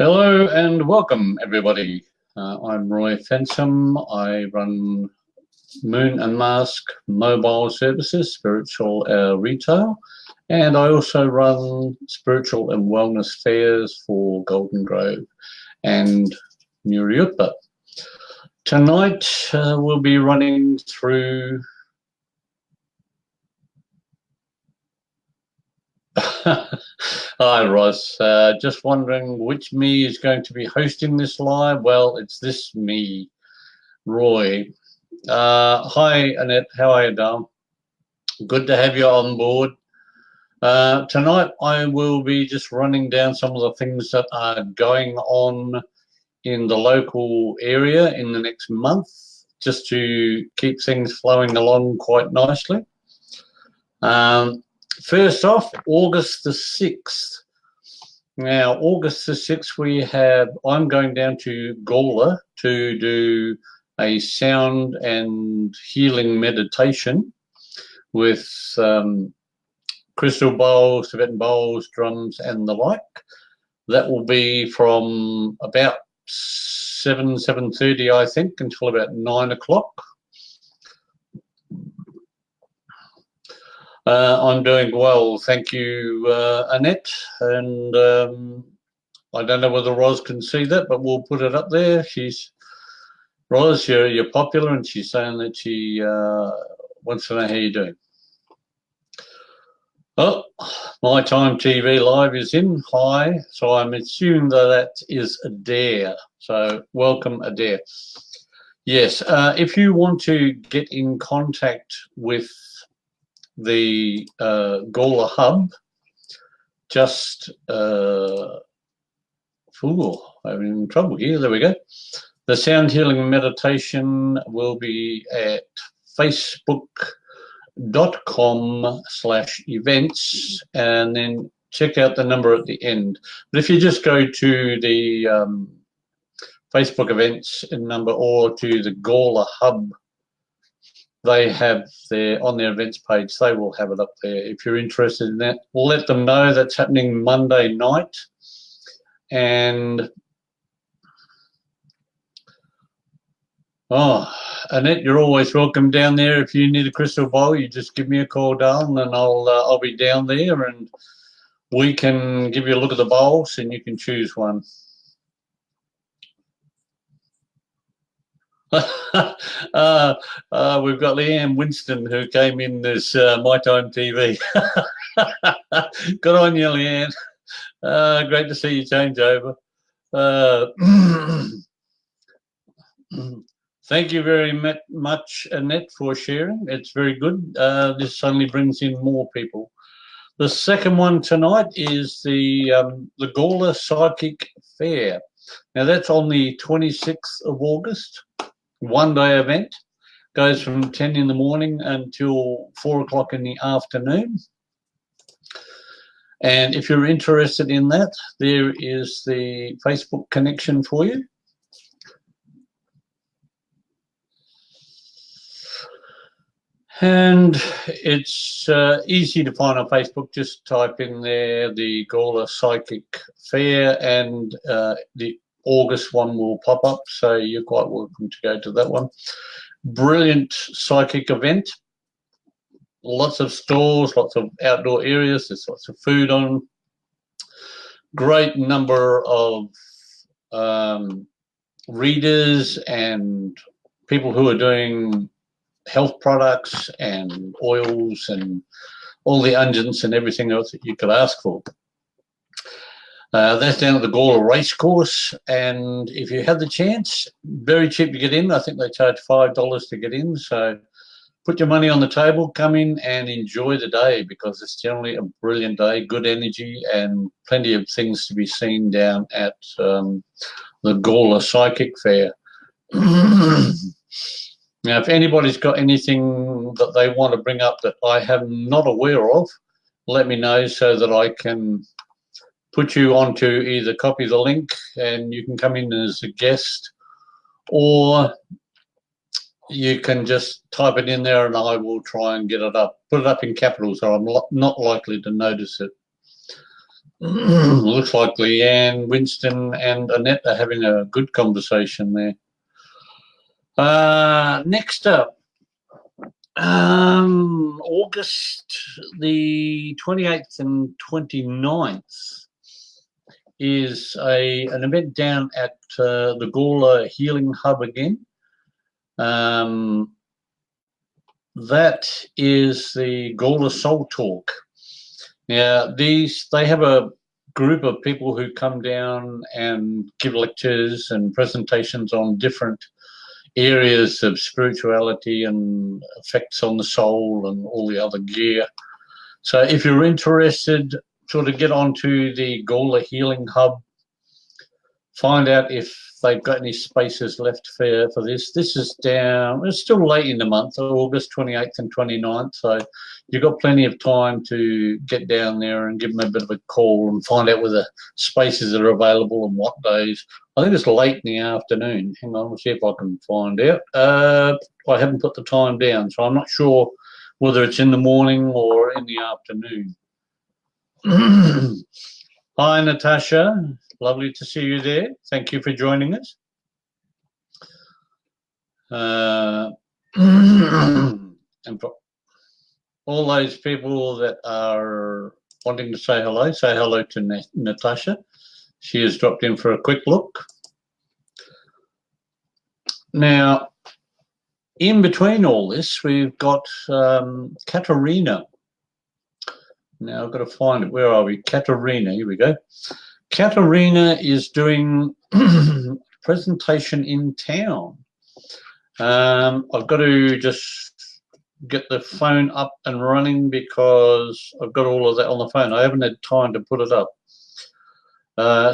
Hello and welcome, everybody. I'm Roy Fensham. I run Moon and Mask Mobile Services, Spiritual Retail, and I also run Spiritual and Wellness Fairs for Golden Grove and Muriupa. Tonight we'll be running through Hi, Ross. Just wondering which me is going to be hosting this live. Well, it's this me, Roy. Hi, Annette. How are you, darling? Good to have you on board. Tonight, I will be just running down some of the things that are going on in the local area in the next month, just to keep things flowing along quite nicely. First off, August the 6th. Now, August the 6th, I'm going down to Gawler to do a sound and healing meditation with crystal bowls, Tibetan bowls, drums, and the like. That will be from about 7:30, I think, until about 9 o'clock. I'm doing well, thank you, Annette. And I don't know whether Roz can see that, but we'll put it up there. Roz, you're popular, and she's saying that she wants to know how you're doing. Oh, My Time TV Live is in. Hi. So I'm assuming that is Adair. So welcome, Adair. Yes, if you want to get in contact with the Gawler Hub, just I'm having trouble here. There we go. The sound healing meditation will be at facebook.com/events, and then check out the number at the end. But if you just go to the Facebook events number or to the Gawler Hub, they have on their events page, they will have it up there. If you're interested in that, we'll let them know that's happening Monday night. And Annette, you're always welcome down there. If you need a crystal bowl, you just give me a call, darling, and I'll be down there, and we can give you a look at the bowls, and you can choose one. We've got Leanne Winston, who came in as My Time TV. Good on you, Leanne. Great to see you change over. Thank you very much, Annette, for sharing. It's very good. This only brings in more people. The second one tonight is the Gawler Psychic Fair. Now, that's on the 26th of August. One-day event, goes from 10 in the morning until 4 o'clock in the afternoon. And if you're interested in that, there is the Facebook connection for you. And it's easy to find on Facebook. Just type in there the Gawler Psychic Fair, and the August one will pop up, so you're quite welcome to go to that one. Brilliant psychic event. Lots of stalls, lots of outdoor areas. There's lots of food on. Great number of readers and people who are doing health products and oils and all the unguents and everything else that you could ask for. That's down at the Gawler Racecourse, and if you have the chance, very cheap to get in. I think they charge $5 to get in, so put your money on the table, come in and enjoy the day, because it's generally a brilliant day, good energy, and plenty of things to be seen down at the Gawler Psychic Fair. Now, if anybody's got anything that they want to bring up that I am not aware of, let me know so that I can put you onto either copy the link and you can come in as a guest, or you can just type it in there and I will try and get it up. Put it up in capitals, so I'm not likely to notice it. Looks like Leanne, Winston, and Annette are having a good conversation there. Next up, August the 28th and 29th is an event down at the Gawler Healing Hub again. That is the Gawler Soul Talk. Now, they have a group of people who come down and give lectures and presentations on different areas of spirituality and effects on the soul and all the other gear. So if you're interested, sort of get onto the Gawler Healing Hub, find out if they've got any spaces left for this. This is down, it's still late in the month, August 28th and 29th, so you've got plenty of time to get down there and give them a bit of a call and find out whether spaces are available and what days. I think it's late in the afternoon. Hang on, we'll see if I can find out. I haven't put the time down, so I'm not sure whether it's in the morning or in the afternoon. Hi, Natasha. Lovely to see you there. Thank you for joining us. And for all those people that are wanting to say hello to Natasha. She has dropped in for a quick look. Now, in between all this, we've got Katerina. Now, I've got to find it. Where are we? Katerina, here we go. Katerina is doing a presentation in town. I've got to just get the phone up and running because I've got all of that on the phone. I haven't had time to put it up.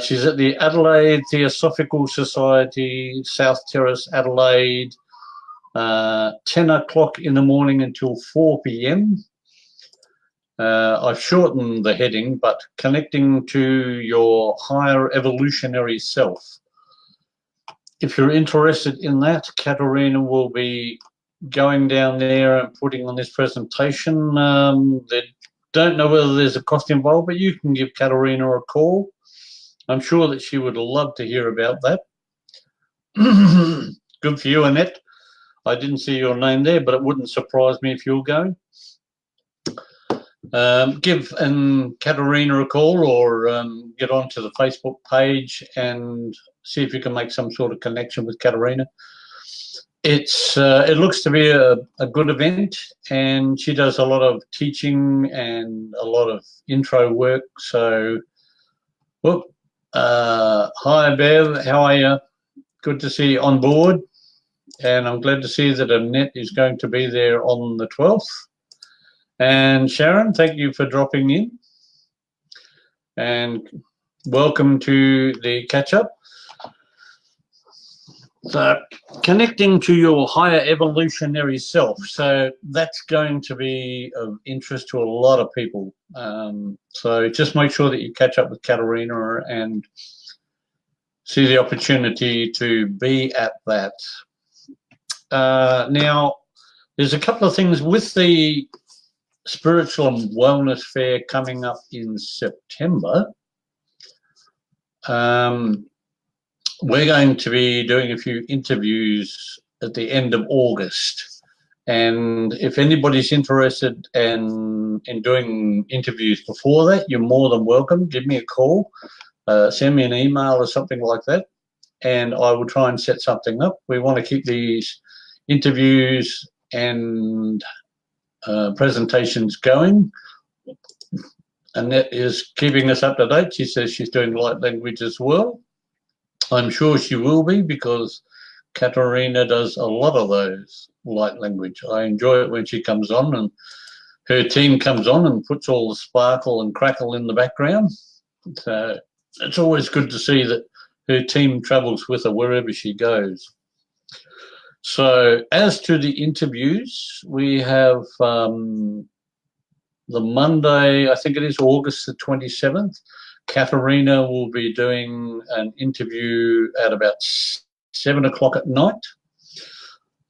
She's at the Adelaide Theosophical Society, South Terrace, Adelaide, 10 o'clock in the morning until 4 p.m. I've shortened the heading, but connecting to your higher evolutionary self. If you're interested in that, Katerina will be going down there and putting on this presentation. They don't know whether there's a cost involved, but you can give Katerina a call. I'm sure that she would love to hear about that. Good for you, Annette. I didn't see your name there, but it wouldn't surprise me if you're going. Give Katerina a call or get onto the Facebook page and see if you can make some sort of connection with Katerina. It looks to be a good event, and she does a lot of teaching and a lot of intro work. So, well, hi Bev, how are you? Good to see you on board, and I'm glad to see that Annette is going to be there on the 12th. And Sharon, thank you for dropping in, and welcome to the catch-up. So, connecting to your higher evolutionary self. So that's going to be of interest to a lot of people. So just make sure that you catch up with Katerina and see the opportunity to be at that. Now, there's a couple of things with the Spiritual and Wellness Fair coming up in September. We're going to be doing a few interviews at the end of August. And if anybody's interested in doing interviews before that, you're more than welcome. Give me a call, send me an email or something like that, and I will try and set something up. We want to keep these interviews and presentations going. Annette is keeping us up to date. She says she's doing light language as well. I'm sure she will be, because Katerina does a lot of those light language. I enjoy it when she comes on and her team comes on and puts all the sparkle and crackle in the background. So it's always good to see that her team travels with her wherever she goes. So as to the interviews, we have the Monday, I think it is August the 27th. Katerina will be doing an interview at about 7 o'clock at night.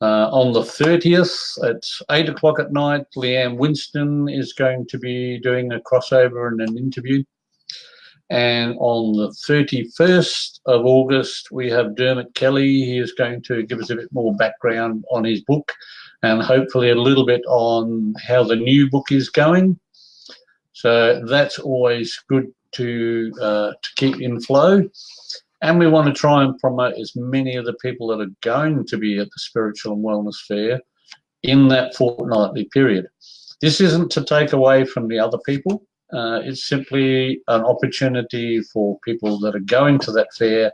On the 30th at 8 o'clock at night, Leanne Winston is going to be doing a crossover and an interview. And on the 31st of August, we have Dermot Kelly. He is going to give us a bit more background on his book and hopefully a little bit on how the new book is going. So that's always good to keep in flow. And we want to try and promote as many of the people that are going to be at the Spiritual and Wellness Fair in that fortnightly period. This isn't to take away from the other people. It's simply an opportunity for people that are going to that fair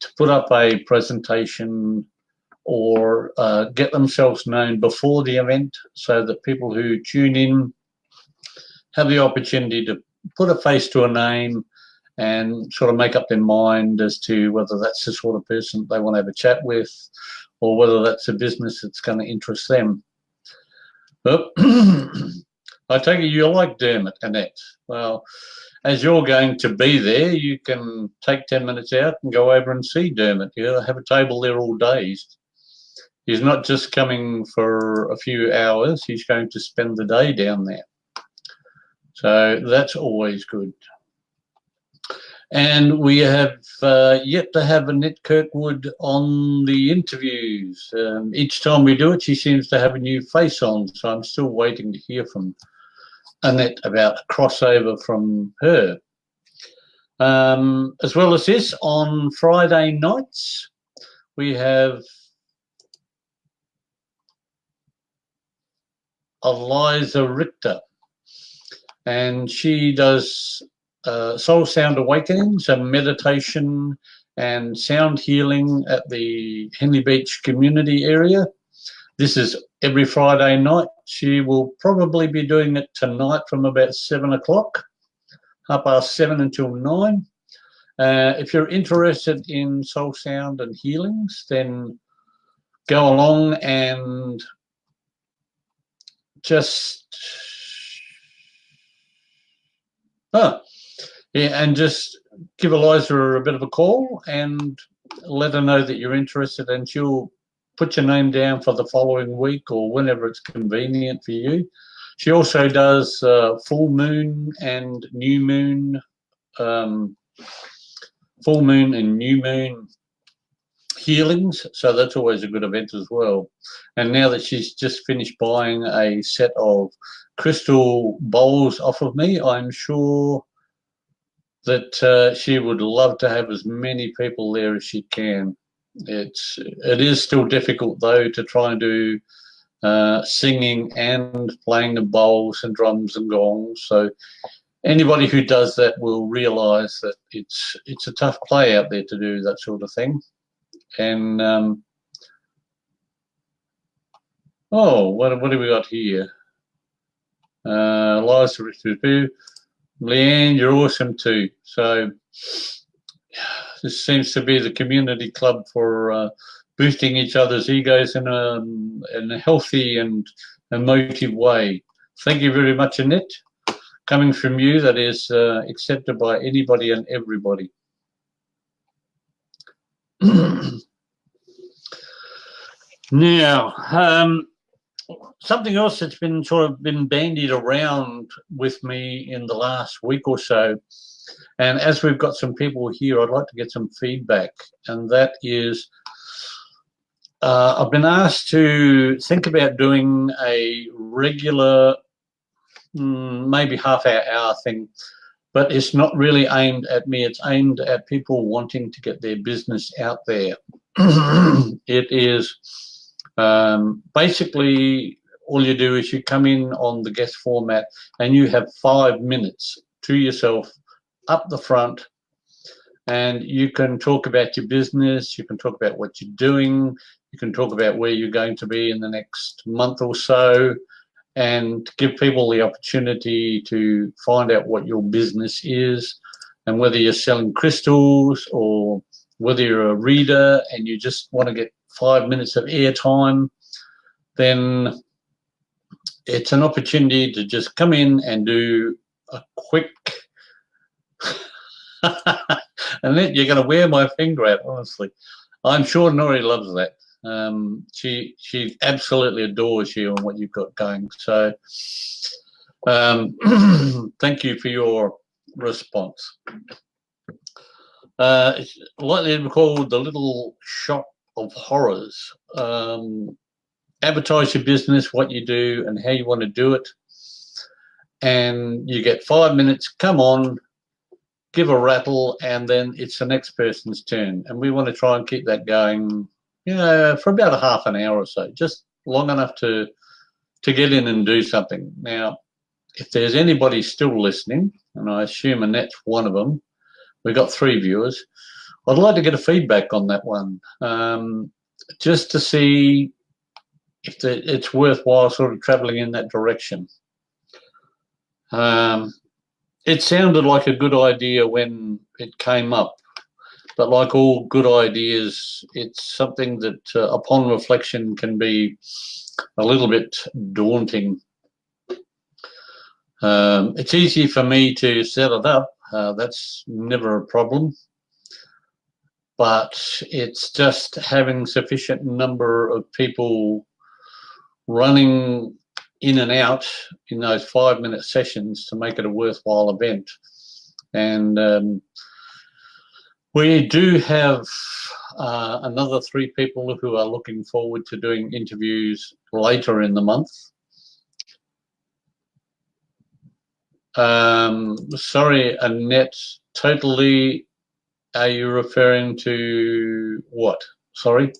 to put up a presentation or get themselves known before the event, so that people who tune in have the opportunity to put a face to a name and sort of make up their mind as to whether that's the sort of person they want to have a chat with, or whether that's a business that's going to interest them. But I take it you like Dermot, Annette. Well, as you're going to be there, you can take 10 minutes out and go over and see Dermot. You have a table there all day. He's not just coming for a few hours, he's going to spend the day down there. So that's always good. And we have yet to have Annette Kirkwood on the interviews. Each time we do it, she seems to have a new face on, so I'm still waiting to hear from Annette about a crossover from her. As well as this, on Friday nights, we have Eliza Richter, and she does soul sound awakenings and meditation and sound healing at the Henley Beach community area. This is every Friday night. She will probably be doing it tonight from about 7 o'clock, 7:30 until 9. If you're interested in soul sound and healings, then go along and just just give Eliza a bit of a call and let her know that you're interested, and she'll put your name down for the following week or whenever it's convenient for you. She also does full moon and new moon, full moon and new moon healings, so that's always a good event as well. And now that she's just finished buying a set of crystal bowls off of me, I'm sure that she would love to have as many people there as she can. It is still difficult though to try and do singing and playing the bowls and drums and gongs. So anybody who does that will realise that it's a tough play out there to do that sort of thing. And what have we got here? Eliza Richard, Leanne, you're awesome too. So this seems to be the community club for boosting each other's egos in a healthy and emotive way. Thank you very much, Annette. Coming from you, that is accepted by anybody and everybody. Now, something else that's been bandied around with me in the last week or so, and as we've got some people here, I'd like to get some feedback, and that is I've been asked to think about doing a regular, maybe half-hour thing, but it's not really aimed at me. It's aimed at people wanting to get their business out there. It is basically all you do is you come in on the guest format and you have 5 minutes to yourself up the front, and you can talk about your business, you can talk about what you're doing, you can talk about where you're going to be in the next month or so, and give people the opportunity to find out what your business is and whether you're selling crystals or whether you're a reader and you just want to get 5 minutes of airtime. Then it's an opportunity to just come in and do a quick and then you're going to wear my finger out, honestly. I'm sure Nori loves that. She absolutely adores you and what you've got going. So thank you for your response. It's likely to be called The Little Shop of Horrors. Advertise your business, what you do and how you want to do it. And you get 5 minutes, come on, give a rattle, and then it's the next person's turn. And we want to try and keep that going, for about a half an hour or so, just long enough to get in and do something. Now, if there's anybody still listening, and I assume Annette's one of them, we've got 3 viewers, I'd like to get a feedback on that one, just to see if it's worthwhile sort of travelling in that direction. It sounded like a good idea when it came up, but like all good ideas, it's something that upon reflection can be a little bit daunting. It's easy for me to set it up. That's never a problem. But it's just having sufficient number of people running in and out in those 5-minute sessions to make it a worthwhile event. And we do have another 3 people who are looking forward to doing interviews later in the month. Sorry, Annette, totally, are you referring to what? Sorry?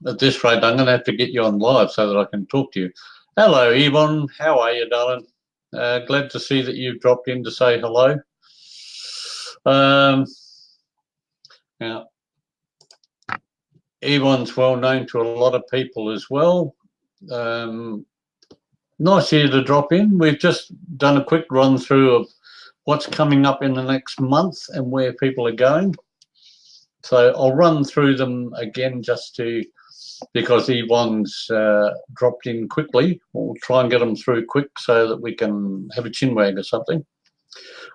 At this rate, I'm going to have to get you on live so that I can talk to you. Hello, Yvonne. How are you, darling? Glad to see that you've dropped in to say hello. Now, Yvonne's well known to a lot of people as well. Nice of you to drop in. We've just done a quick run through of what's coming up in the next month and where people are going. So I'll run through them again just because Yvonne's dropped in quickly. We'll try and get them through quick so that we can have a chinwag or something.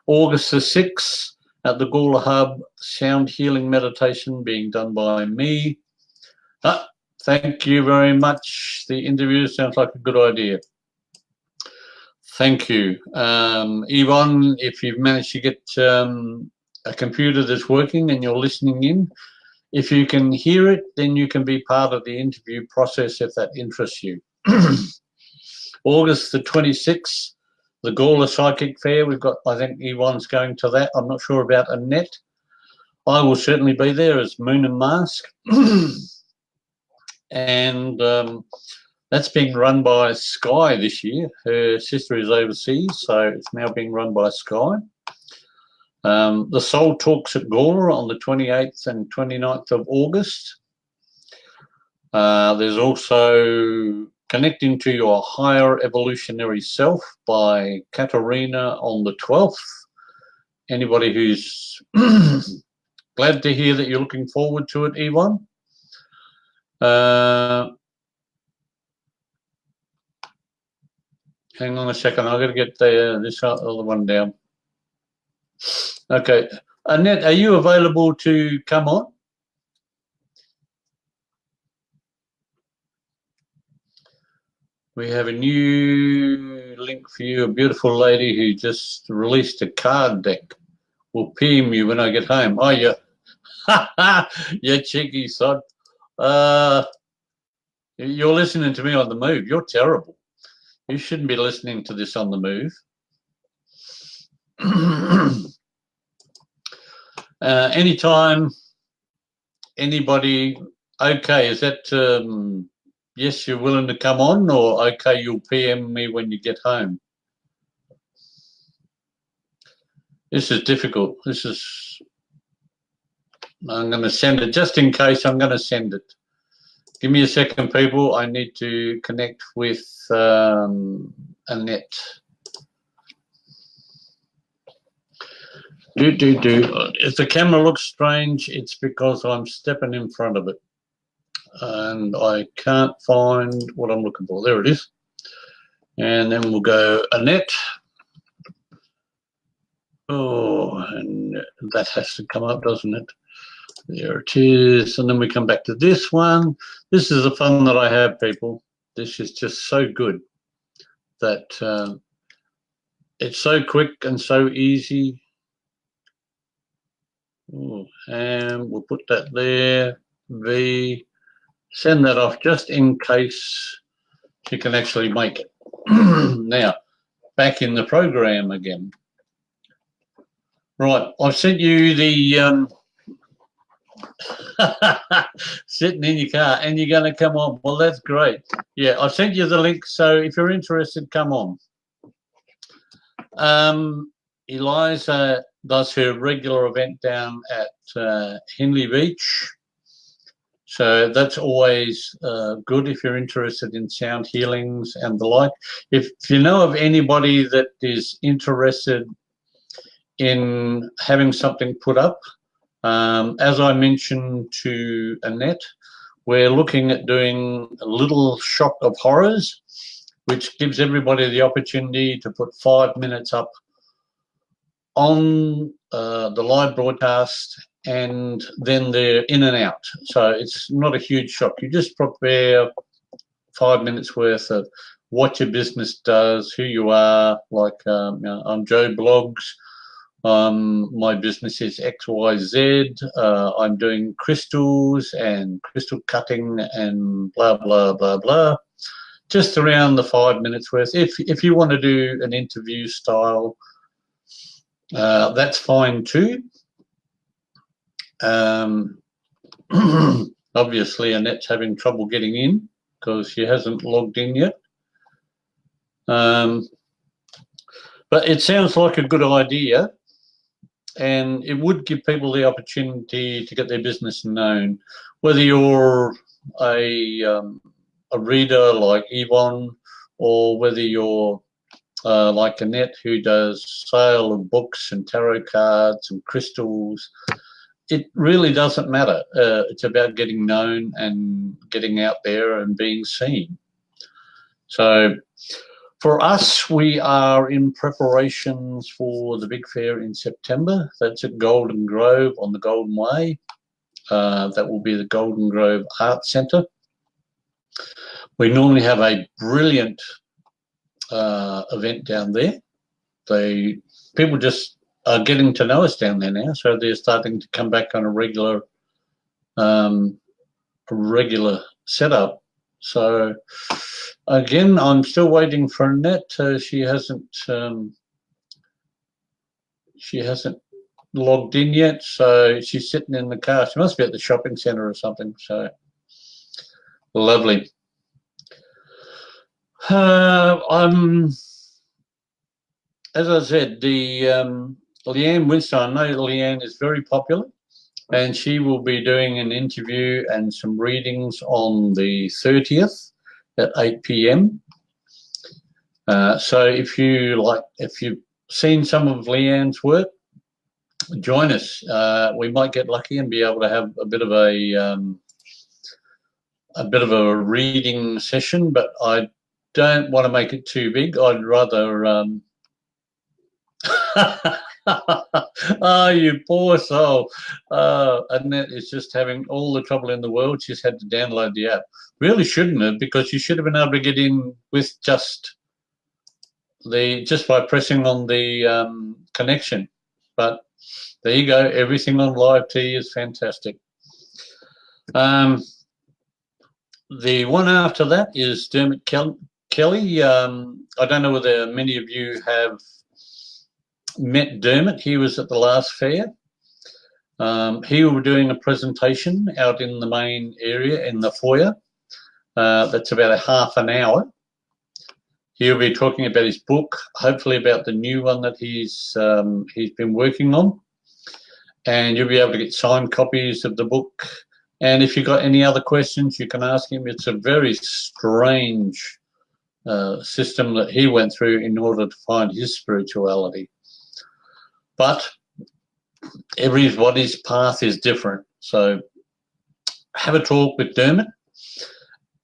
August the 6th at the Gawler Hub, sound healing meditation being done by me. Thank you very much. The interview sounds like a good idea. Thank you. Yvonne, if you've managed to get a computer that's working and you're listening in, if you can hear it, then you can be part of the interview process if that interests you. August the 26th, the Gawler Psychic Fair. We've got, I think Yvonne's going to that. I'm not sure about Annette. I will certainly be there as Moon and Mask. And that's being run by Sky this year. Her sister is overseas, so it's now being run by Sky. The Soul Talks at Gawler on the 28th and 29th of August. There's also Connecting to Your Higher Evolutionary Self by Katarina on the 12th. Anybody who's glad to hear that you're looking forward to it, Yvonne. Hang on a second, I've got to get this other one down. Okay, Annette, are you available to come on? We have a new link for you, a beautiful lady who just released a card deck. Will PM you when I get home. Oh, yeah. You cheeky sod. You're listening to me on the move. You're terrible. You shouldn't be listening to this on the move. Anytime, anybody, okay, is that yes, you're willing to come on, or okay, you'll PM me when you get home? This is difficult. I'm going to send it, just in case I'm going to send it. Give me a second, people. I need to connect with Annette. If the camera looks strange, it's because I'm stepping in front of it. And I can't find what I'm looking for. There it is. And then we'll go Annette. Oh, and that has to come up, doesn't it? There it is. And then we come back to this one. This is the fun that I have, people. This is just so good that It's so quick and so easy. Ooh, and we'll put that there. V. Send that off just in case you can actually make it. Now, back in the program again. Right, I've sent you the sitting in your car, and you're going to come on. Well, that's great. Yeah, I've sent you the link, so if you're interested, come on. Eliza does her regular event down at Henley Beach. So that's always good if you're interested in sound healings and the like. If you know of anybody that is interested in having something put up, as I mentioned to Annette, we're looking at doing a little shock of horrors, which gives everybody the opportunity to put 5 minutes up on the live broadcast, and then they're in and out. So it's not a huge shock. You just prepare 5 minutes worth of what your business does, who you are. Like I'm Joe Blogs. My business is XYZ. I'm doing crystals and crystal cutting and blah, blah, blah, blah. Just around the 5 minutes worth. If you want to do an interview style, that's fine too. Obviously, Annette's having trouble getting in because she hasn't logged in yet. But it sounds like a good idea, and it would give people the opportunity to get their business known, whether you're a reader like Yvonne, or whether you're like Annette, who does sale of books and tarot cards and crystals. It really doesn't matter. It's about getting known and getting out there and being seen. So for us, we are in preparations for the big fair in September. That's at Golden Grove on the Golden Way. That will be the Golden Grove Art Centre. We normally have a brilliant event down there. People just are getting to know us down there now, so they're starting to come back on a regular setup. So again, I'm still waiting for Annette. She hasn't logged in yet, so she's sitting in the car. She must be at the shopping centre or something. So lovely. As I said, the Leanne Winston, I know Leanne is very popular, and she will be doing an interview and some readings on the 30th at 8 p.m. So if you've seen some of Leanne's work, join us. We might get lucky and be able to have a bit of a reading session, but I don't want to make it too big. I'd rather oh, you poor soul. Annette is just having all the trouble in the world. She's had to download the app. Really shouldn't have, because you should have been able to get in with just by pressing on the connection. But there you go. Everything on Live T is fantastic. The one after that is Dermot Kelly. I don't know whether many of you have met Dermot. He was at the last fair. He will be doing a presentation out in the main area in the foyer. That's about a half an hour. He'll be talking about his book, hopefully about the new one that he's been working on, and you'll be able to get signed copies of the book. And if you've got any other questions, you can ask him. It's a very strange system that he went through in order to find his spirituality. But everybody's path is different. So have a talk with Dermot.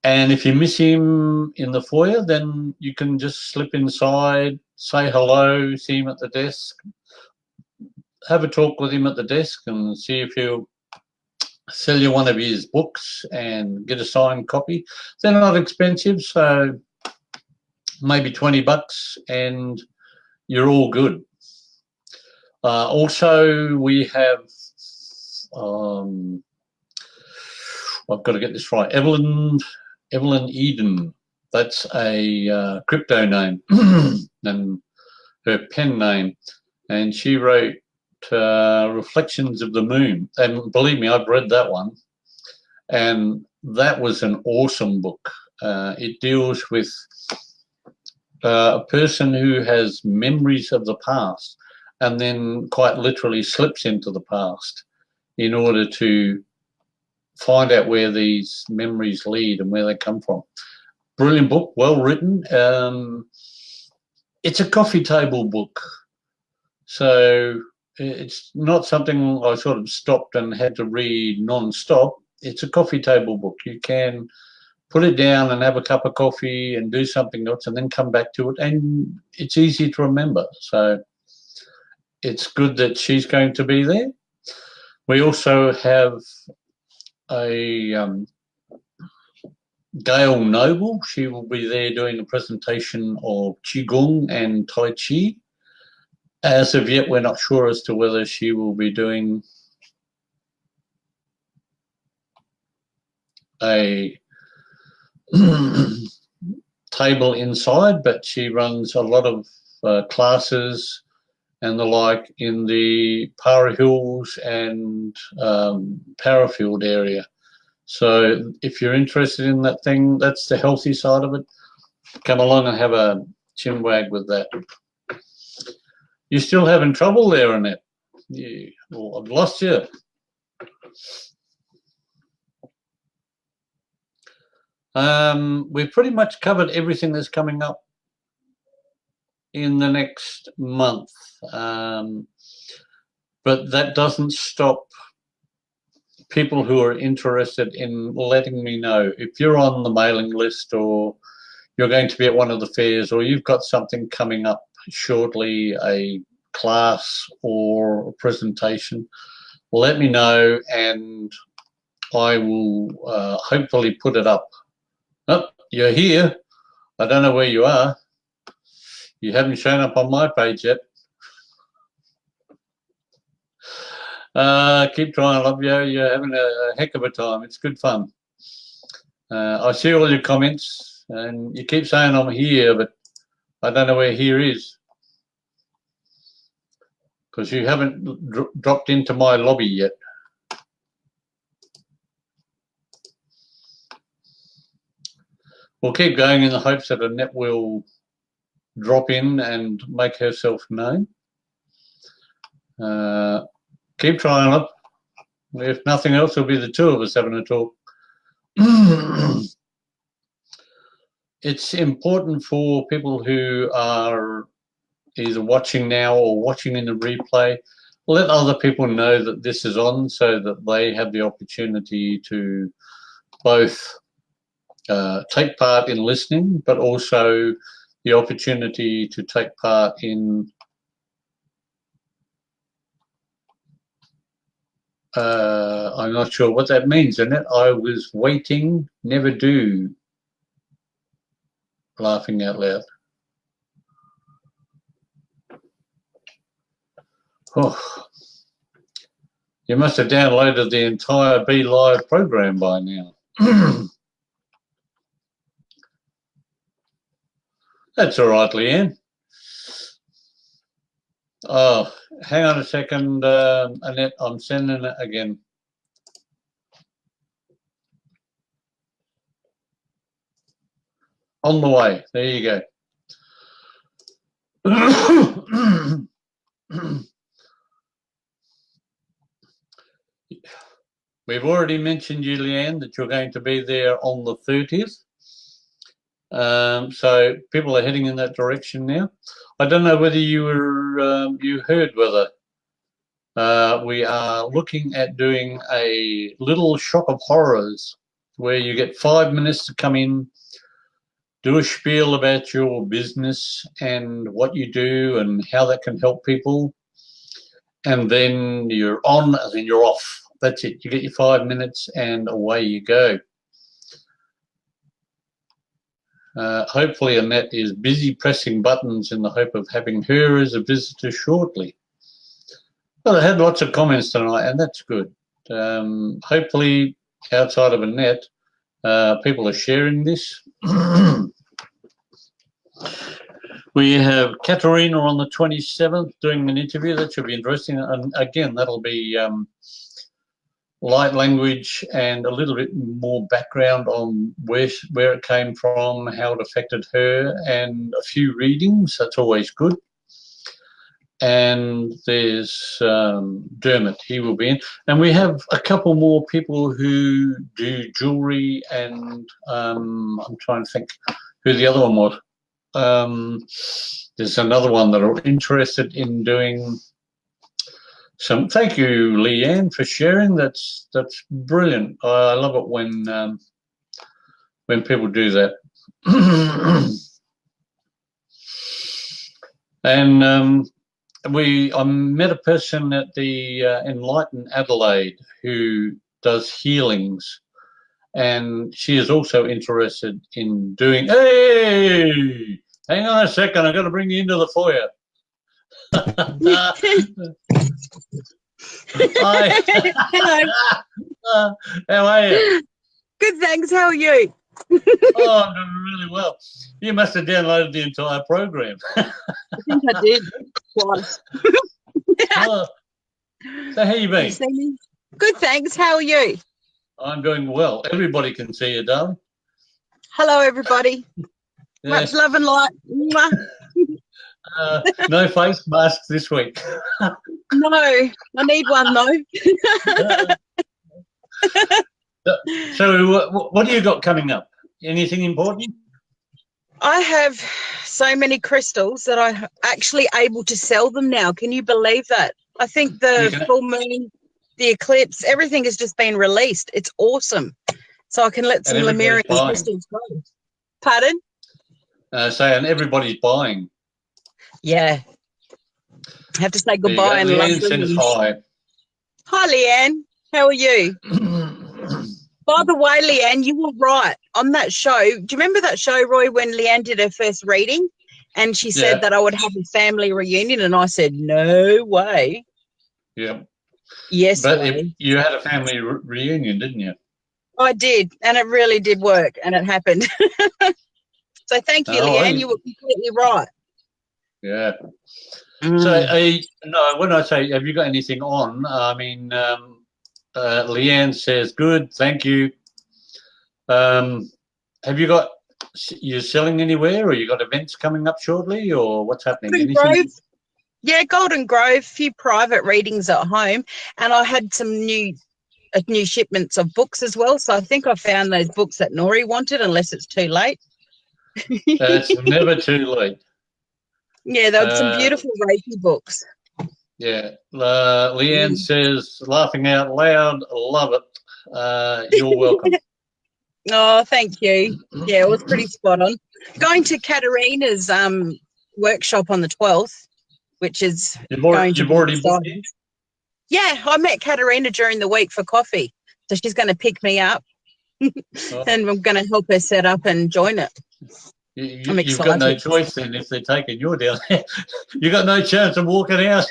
And if you miss him in the foyer, then you can just slip inside, say hello, see him at the desk, have a talk with him at the desk and see if he'll sell you one of his books and get a signed copy. They're not expensive, so maybe $20, and you're all good. Also, we have, I've got to get this right, Evelyn Eden. That's a crypto name and her pen name. And she wrote Reflections of the Moon. And believe me, I've read that one. And that was an awesome book. It deals with a person who has memories of the past and then quite literally slips into the past in order to find out where these memories lead and where they come from. Brilliant book, well written. It's a coffee table book. So it's not something I sort of stopped and had to read non-stop. It's a coffee table book. You can put it down and have a cup of coffee and do something else and then come back to it, and it's easy to remember. So it's good that she's going to be there. We also have a Gail Noble. She will be there doing a presentation of Qigong and Tai Chi. As of yet, we're not sure as to whether she will be doing a table inside, but she runs a lot of classes and the like in the Para Hills and Parafield area. So if you're interested in that thing, that's the healthy side of it. Come along and have a chinwag with that. You still having trouble there, Annette? Well, I've lost you. We've pretty much covered everything that's coming up in the next month. But that doesn't stop people who are interested in letting me know. If you're on the mailing list or you're going to be at one of the fairs or you've got something coming up shortly, a class or a presentation, let me know and I will hopefully put it up. Oh, you're here. I don't know where you are. You haven't shown up on my page yet. Keep trying, love you. You're having a heck of a time. It's good fun. I see all your comments and you keep saying I'm here, but I don't know where here is because you haven't dropped into my lobby yet. We'll keep going in the hopes that Annette will drop in and make herself known. Keep trying up. If nothing else, it'll be the two of us having a talk. It's important for people who are either watching now or watching in the replay, let other people know that this is on so that they have the opportunity to both take part in listening, but also the opportunity to take part in I'm not sure what that means, Annette. I was waiting, never do. Laughing out loud. Oh, you must have downloaded the entire Be Live program by now. That's all right, Leanne. Oh, hang on a second, Annette. I'm sending it again. On the way. There you go. We've already mentioned, Julianne, that you're going to be there on the 30th. So people are heading in that direction now. I don't know whether you were you heard whether we are looking at doing a little shop of horrors where you get 5 minutes to come in, do a spiel about your business and what you do and how that can help people, and then you're on and then you're off. That's it. You get your 5 minutes and away you go. Hopefully Annette is busy pressing buttons in the hope of having her as a visitor shortly. Well, I had lots of comments tonight, and that's good. Hopefully, outside of Annette, people are sharing this. We have Katerina on the 27th doing an interview. That should be interesting. And again, that'll be light language and a little bit more background on where it came from, how it affected her, and a few readings. That's always good. And there's Dermot. He will be in. And we have a couple more people who do jewellery, and I'm trying to think who the other one was. There's another one that are interested in doing some. Thank you, Leanne, for sharing. That's brilliant. I love it when people do that. And I met a person at the Enlighten Adelaide who does healings, and she is also interested in doing. Hey, hang on a second, I've got to bring you into the foyer. Hi. Hello. How are you? Good, thanks. How are you? Oh, I'm doing really well. You must have downloaded the entire program. I think I did twice. Oh, so how you been? You see me? Good, thanks. How are you? I'm doing well. Everybody can see you, darling. Hello, everybody. Yeah. Much love and light. Mwah. No face masks this week. No, I need one though. So what do you got coming up? Anything important? I have so many crystals that I'm actually able to sell them now. Can you believe that? I think the full moon, the eclipse, everything has just been released. It's awesome. So I can let some Lemurian crystals go. Pardon? And everybody's buying. Yeah. I have to say goodbye and love Leanne. Hi. Hi, Leanne. How are you? By the way, Leanne, you were right on that show. Do you remember that show, Roy, when Leanne did her first reading and she said that I would have a family reunion, and I said, no way. Yeah. Yes. But you had a family reunion, didn't you? I did, and it really did work, and it happened. So thank you, Leanne. You were completely right. Yeah. So, no, when I say, have you got anything on, I mean, Leanne says, good, thank you. Have you got, you're selling anywhere, or you got events coming up shortly, or what's happening? Grove. Yeah, Golden Grove, a few private readings at home, and I had some new shipments of books as well. So I think I found those books that Nori wanted, unless it's too late. It's never too late. Yeah, there were some beautiful Reiki books. Yeah. Leanne says, laughing out loud, love it. You're welcome. Oh, thank you. Yeah, it was pretty spot on. Going to Katerina's workshop on the 12th, which is you've already booked it? Yeah, I met Katerina during the week for coffee. So she's going to pick me up and I'm going to help her set up and join it. I'm excited. You've got no choice then if they're taking you down there. You've got no chance of walking out.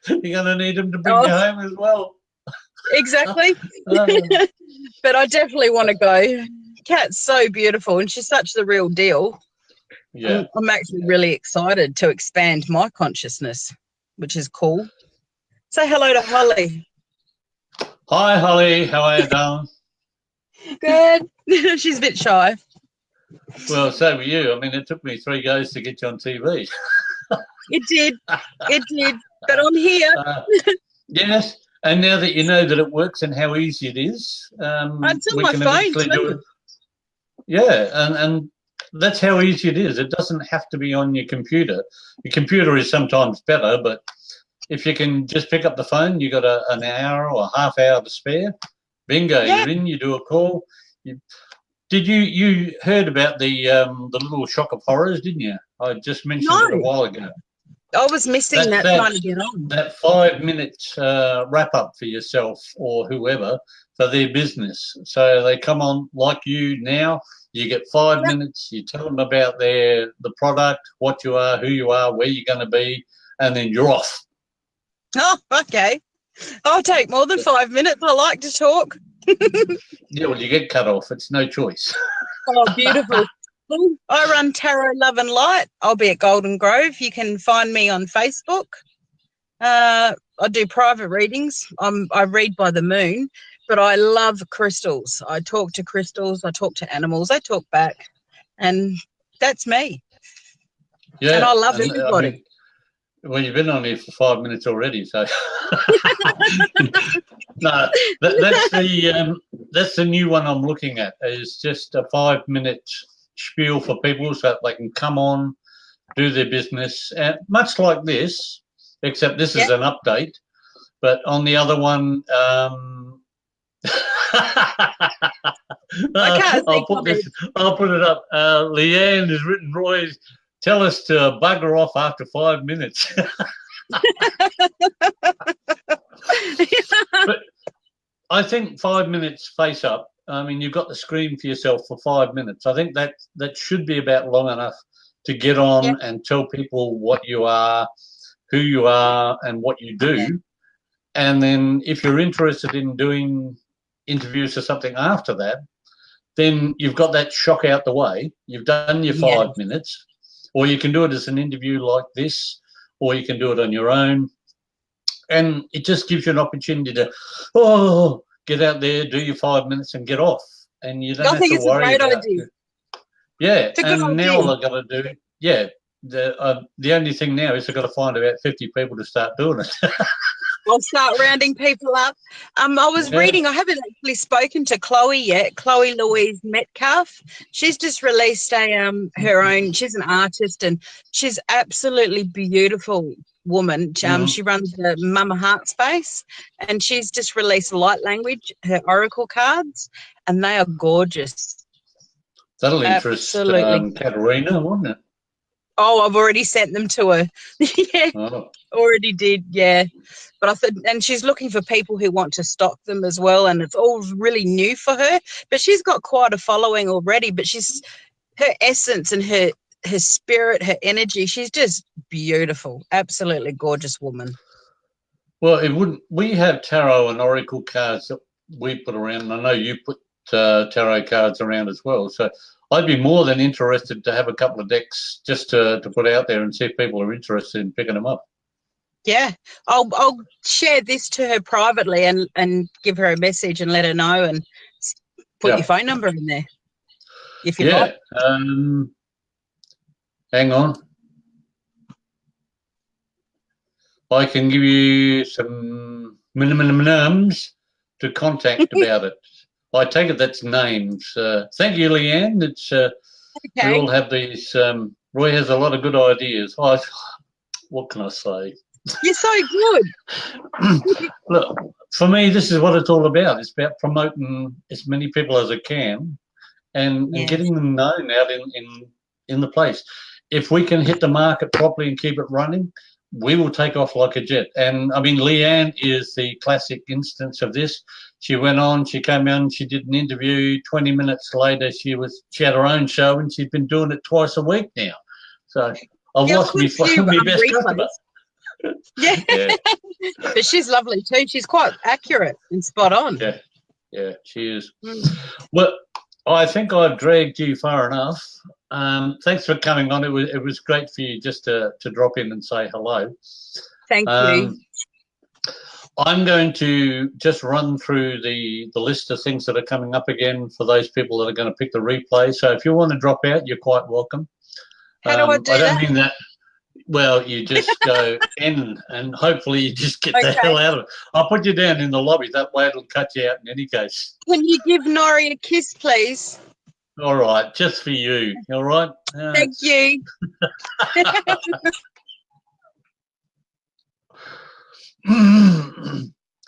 You're going to need them to bring you home as well. Exactly. But I definitely want to go. Kat's so beautiful and she's such the real deal. Yeah. I'm actually really excited to expand my consciousness, which is cool. Say hello to Holly. Hi, Holly. How are you, darling? Good. She's a bit shy. Well, so were you. I mean, it took me 3 goes to get you on TV. It did. It did. But I'm here. Yes. And now that you know that it works and how easy it is, it's on my phone too. Yeah, and that's how easy it is. It doesn't have to be on your computer. Your computer is sometimes better, but if you can just pick up the phone, you got an hour or a half hour to spare. Bingo, you're in. You do a call. Did you heard about the little shock of horrors, didn't you? I just mentioned it a while ago. I was missing that trying to get on. That 5 minute wrap up for yourself or whoever for their business. So they come on like you now. You get 5 minutes. You tell them about the product, what you are, who you are, where you're going to be, and then you're off. Oh, okay. I'll take more than 5 minutes. I like to talk. Yeah, well, you get cut off. It's no choice. Oh, beautiful. I run Tarot Love and Light. I'll be at Golden Grove. You can find me on Facebook. I do private readings. I read by the moon, but I love crystals. I talk to crystals. I talk to animals. I talk back, and that's me. Yeah, and I love everybody. I mean, well, you've been on here for 5 minutes already, so no, that's the new one I'm looking at. Is just a 5 minute spiel for people so that they can come on, do their business, and much like this, except this is an update. But on the other one, I'll put it up. Leanne has written, Roy, tell us to bugger off after 5 minutes. But I think 5 minutes face up. I mean, you've got the screen for yourself for 5 minutes. I think that should be about long enough to get on and tell people what you are, who you are, and what you do. Yeah. And then if you're interested in doing interviews or something after that, then you've got that shock out the way. You've done your 5 minutes, or you can do it as an interview like this, or you can do it on your own. And it just gives you an opportunity to, get out there, do your 5 minutes, and get off. And you don't have to worry about it. Yeah, and now all I've got to do, the only thing now is I've got to find about 50 people to start doing it. I'll start rounding people up. I was reading, I haven't actually spoken to Chloe yet, Chloe Louise Metcalf. She's just released her own, she's an artist, and she's absolutely beautiful woman. She runs the Mama Heart Space, and she's just released Light Language, her oracle cards, and they are gorgeous. That'll interest Katerina, wouldn't it? Oh, I've already sent them to her. Already did, But I thought, and she's looking for people who want to stock them as well, and it's all really new for her. But she's got quite a following already. But her essence and her spirit, her energy, she's just beautiful, absolutely gorgeous woman. Well, we have tarot and oracle cards that we put around, and I know you put tarot cards around as well. So I'd be more than interested to have a couple of decks just to put out there and see if people are interested in picking them up. Yeah, I'll share this to her privately and give her a message and let her know, and put your phone number in there if you like. Hang on. I can give you some minimums to contact about it. I take it that's names. Thank you, Leanne. It's we all have these. Roy has a lot of good ideas. What can I say? You're so good. Look, for me, this is what it's all about. It's about promoting as many people as I can, and getting them known out in the place. If we can hit the market properly and keep it running, we will take off like a jet. And I mean, Leanne is the classic instance of this. She went on, she came on, she did an interview. 20 minutes later, she had her own show, and she's been doing it twice a week now. So I've lost my best customer. But she's lovely too. She's quite accurate and spot on. Yeah, she is. Well, I think I've dragged you far enough. Thanks for coming on. It was great for you just to drop in and say hello. Thank you. I'm going to just run through the list of things that are coming up again for those people that are going to pick the replay. So if you want to drop out, you're quite welcome. How do I do that? I don't mean that. Well, you just go in, and hopefully you just get the hell out of it. I'll put you down in the lobby. That way it'll cut you out in any case. Can you give Nori a kiss, please? All right, just for you. All right? Thank you.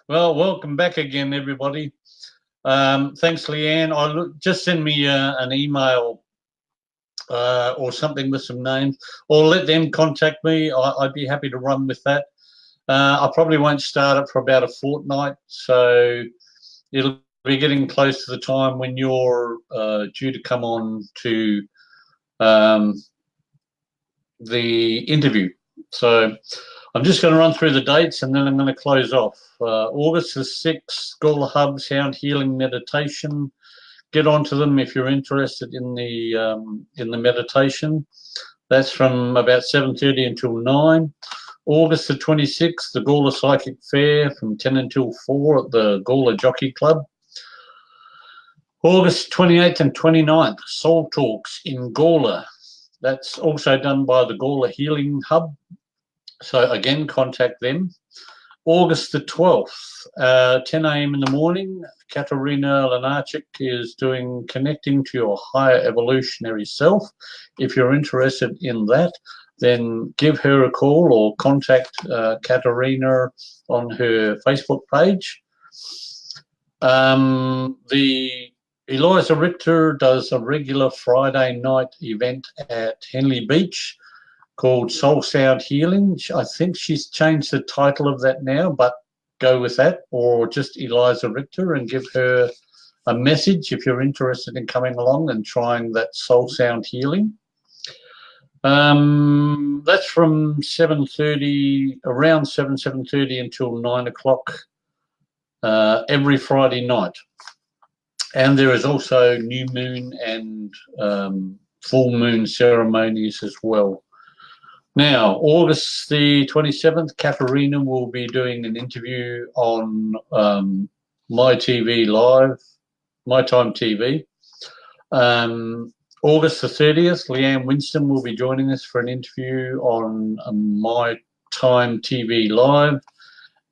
Well, welcome back again, everybody. Thanks, Leanne. Just send me an email or something with some names, or let them contact me. I'd be happy to run with that. I probably won't start it for about a fortnight, so it'll be getting close to the time when you're due to come on to the interview. So I'm just going to run through the dates and then I'm going to close off. August the 6th, Gawler Hub Sound Healing Meditation. Get onto them if you're interested in the meditation. That's from about 7:30 until 9. August the 26th, the Gawler Psychic Fair from 10 until 4 at the Gawler Jockey Club. August 28th and 29th, Soul Talks in Gawler. That's also done by the Gawler Healing Hub. So again, contact them. August the 12th, 10 a.m. in the morning, Katerina Lenarchik is doing Connecting to Your Higher Evolutionary Self. If you're interested in that, then give her a call or contact Katerina on her Facebook page. The Eliza Richter does a regular Friday night event at Henley Beach called Soul Sound Healing. I think she's changed the title of that now, but go with that, or just Eliza Richter and give her a message if you're interested in coming along and trying that Soul Sound Healing. That's from 7:30, around 7:30 until 9 o'clock every Friday night. And there is also new moon and full moon ceremonies as well. Now, August the 27th, Katerina will be doing an interview on My TV Live, My Time TV. August the 30th, Leanne Winston will be joining us for an interview on My Time TV Live.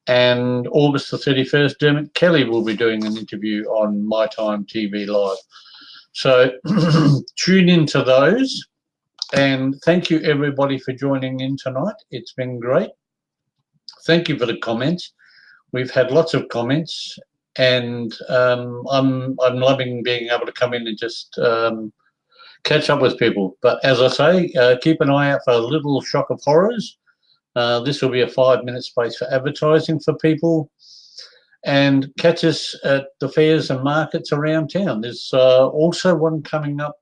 And August the 31st, Dermot Kelly will be doing an interview on My Time TV Live. So tune into those. And thank you, everybody, for joining in tonight. It's been great. Thank you for the comments. We've had lots of comments, and I'm loving being able to come in and just catch up with people. But as I say, keep an eye out for a little shock of horrors. This will be a 5-minute space for advertising for people. And catch us at the fairs and markets around town. There's also one coming up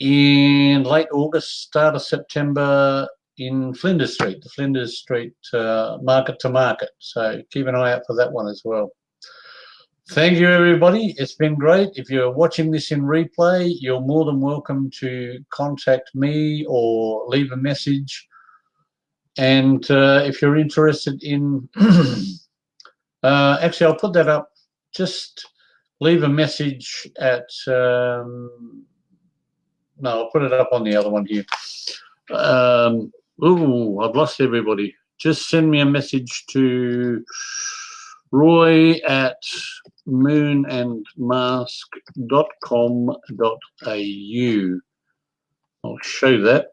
in late August, start of September in Flinders Street, the Flinders Street Market to Market. So keep an eye out for that one as well. Thank you, everybody. It's been great. If you're watching this in replay, you're more than welcome to contact me or leave a message. And if you're interested in, actually, I'll put that up. Just leave a message at, no, I'll put it up on the other one here. Ooh, I've lost everybody. Just send me a message to Roy at moonandmask.com.au. I'll show that.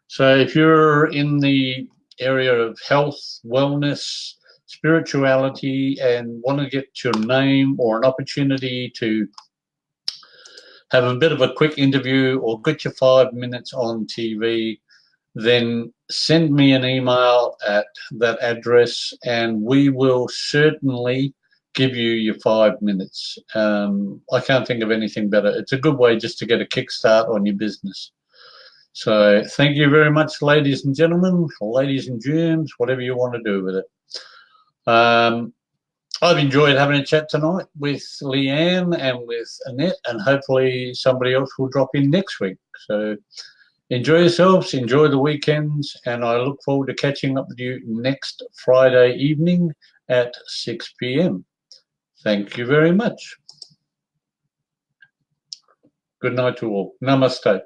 So if you're in the area of health, wellness, spirituality, and want to get your name or an opportunity to have a bit of a quick interview or get your 5 minutes on TV, then send me an email at that address and we will certainly give you your 5 minutes. I can't think of anything better. It's a good way just to get a kickstart on your business. So thank you very much, ladies and gentlemen, ladies and germs, whatever you want to do with it. I've enjoyed having a chat tonight with Leanne and with Annette, and hopefully somebody else will drop in next week. So enjoy yourselves, enjoy the weekends, and I look forward to catching up with you next Friday evening at 6 p.m. Thank you very much. Good night to all. Namaste.